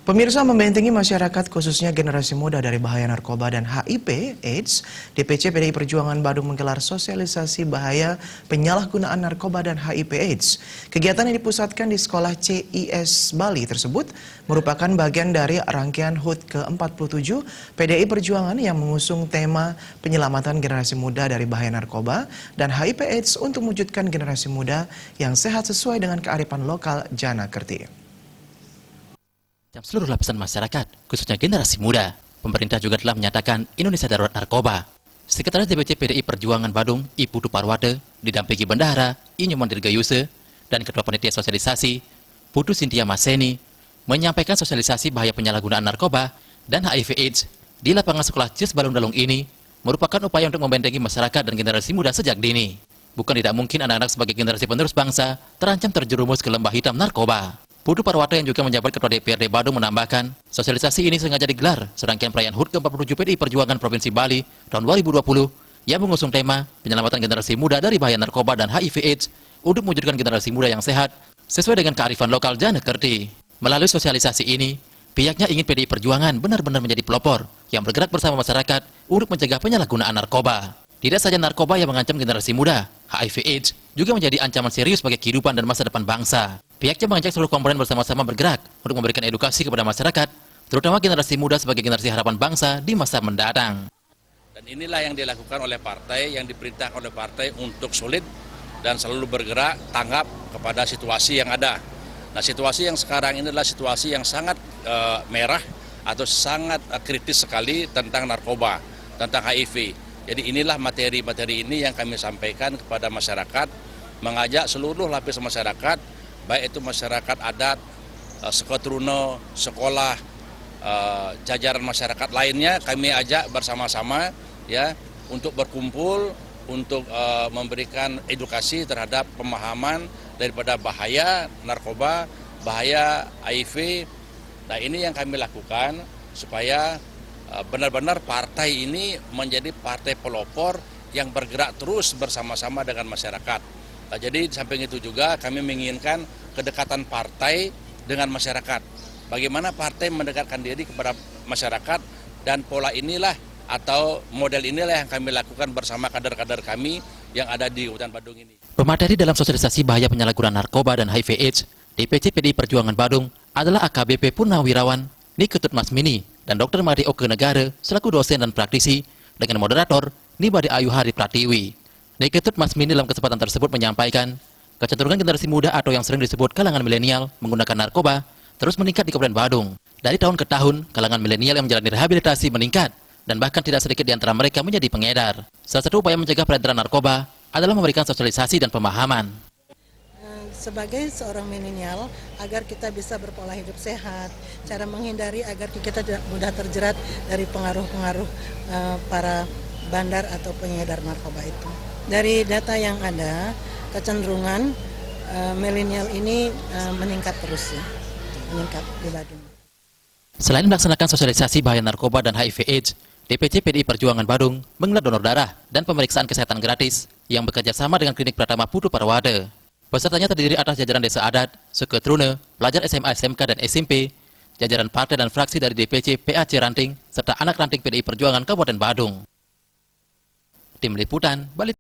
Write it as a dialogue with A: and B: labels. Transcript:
A: Pemirsa, membentengi masyarakat khususnya generasi muda dari bahaya narkoba dan HIV/AIDS, DPC PDI Perjuangan Badung menggelar sosialisasi bahaya penyalahgunaan narkoba dan HIV/AIDS. Kegiatan yang dipusatkan di sekolah CIS Bali tersebut merupakan bagian dari rangkaian HUT ke-47 PDI Perjuangan yang mengusung tema penyelamatan generasi muda dari bahaya narkoba dan HIV/AIDS untuk mewujudkan generasi muda yang sehat sesuai dengan kearifan lokal Jana Kerti.
B: Seluruh lapisan masyarakat, khususnya generasi muda, pemerintah juga telah menyatakan Indonesia darurat narkoba. Sekretaris DPC PDI Perjuangan Badung, Ibu Duparwate, didampingi Bendahara, Inyoman Dirgayuse, dan Ketua Panitia Sosialisasi, Putu Sintia Maseni, menyampaikan sosialisasi bahaya penyalahgunaan narkoba dan HIV/AIDS di lapangan sekolah CIS Balung-Dalung ini merupakan upaya untuk membentengi masyarakat dan generasi muda sejak dini. Bukan tidak mungkin anak-anak sebagai generasi penerus bangsa terancam terjerumus ke lembah hitam narkoba. Putu Parwata yang juga menjabat Ketua DPRD Badung menambahkan, sosialisasi ini sengaja digelar serangkaian perayaan HUT ke-47 PDI Perjuangan Provinsi Bali tahun 2020 yang mengusung tema penyelamatan generasi muda dari bahaya narkoba dan HIV/AIDS untuk mewujudkan generasi muda yang sehat sesuai dengan kearifan lokal Jana Kerti. Melalui sosialisasi ini, pihaknya ingin PDI Perjuangan benar-benar menjadi pelopor yang bergerak bersama masyarakat untuk mencegah penyalahgunaan narkoba. Tidak saja narkoba yang mengancam generasi muda, HIV/AIDS juga menjadi ancaman serius bagi kehidupan dan masa depan bangsa. Pihaknya mengajak seluruh komponen bersama-sama bergerak untuk memberikan edukasi kepada masyarakat, terutama generasi muda sebagai generasi harapan bangsa di masa mendatang.
C: Dan inilah yang dilakukan oleh partai, yang diperintahkan oleh partai untuk solid dan selalu bergerak tanggap kepada situasi yang ada. Nah, situasi yang sekarang ini adalah situasi yang sangat merah atau sangat kritis sekali tentang narkoba, tentang HIV. Jadi inilah materi-materi ini yang kami sampaikan kepada masyarakat, mengajak seluruh lapisan masyarakat, baik itu masyarakat adat, sekolah, sekolah, jajaran masyarakat lainnya, kami ajak bersama-sama ya untuk berkumpul, untuk memberikan edukasi terhadap pemahaman daripada bahaya narkoba, bahaya HIV. Nah, ini yang kami lakukan supaya benar-benar partai ini menjadi partai pelopor yang bergerak terus bersama-sama dengan masyarakat. Nah, jadi di samping itu juga kami menginginkan kedekatan partai dengan masyarakat. Bagaimana partai mendekatkan diri kepada masyarakat, dan pola inilah atau model inilah yang kami lakukan bersama kader-kader kami yang ada di Kabupaten Badung ini.
B: Pemateri dalam sosialisasi bahaya penyalahgunaan narkoba dan HIV/AIDS DPC PDI Perjuangan Badung adalah AKBP Purnawirawan, Niketut Masmini, dan Dr. Mari Oke Negara selaku dosen dan praktisi dengan moderator Nibade Ayu Hari Pratiwi. Niketut Masmini dalam kesempatan tersebut menyampaikan kecenderungan generasi muda atau yang sering disebut kalangan milenial menggunakan narkoba terus meningkat di Kabupaten Badung. Dari tahun ke tahun, kalangan milenial yang menjalani rehabilitasi meningkat dan bahkan tidak sedikit di antara mereka menjadi pengedar. Salah satu upaya mencegah peredaran narkoba adalah memberikan sosialisasi dan pemahaman.
D: Sebagai seorang milenial, agar kita bisa berpola hidup sehat, cara menghindari agar kita tidak mudah terjerat dari pengaruh-pengaruh para bandar atau pengedar narkoba itu. Dari data yang ada, kecenderungan milenial ini meningkat terus ya, meningkat di Badung.
B: Selain melaksanakan sosialisasi bahaya narkoba dan HIV/AIDS, DPC PDI Perjuangan Badung menggelar donor darah dan pemeriksaan kesehatan gratis yang bekerja sama dengan Klinik Pratama Putu Parwate. Pesertanya terdiri atas jajaran desa adat, suku Trune, pelajar SMA, SMK, dan SMP, jajaran partai dan fraksi dari DPC PAC Ranting, serta anak ranting PDI Perjuangan Kabupaten Badung. Tim Liputan, Bali.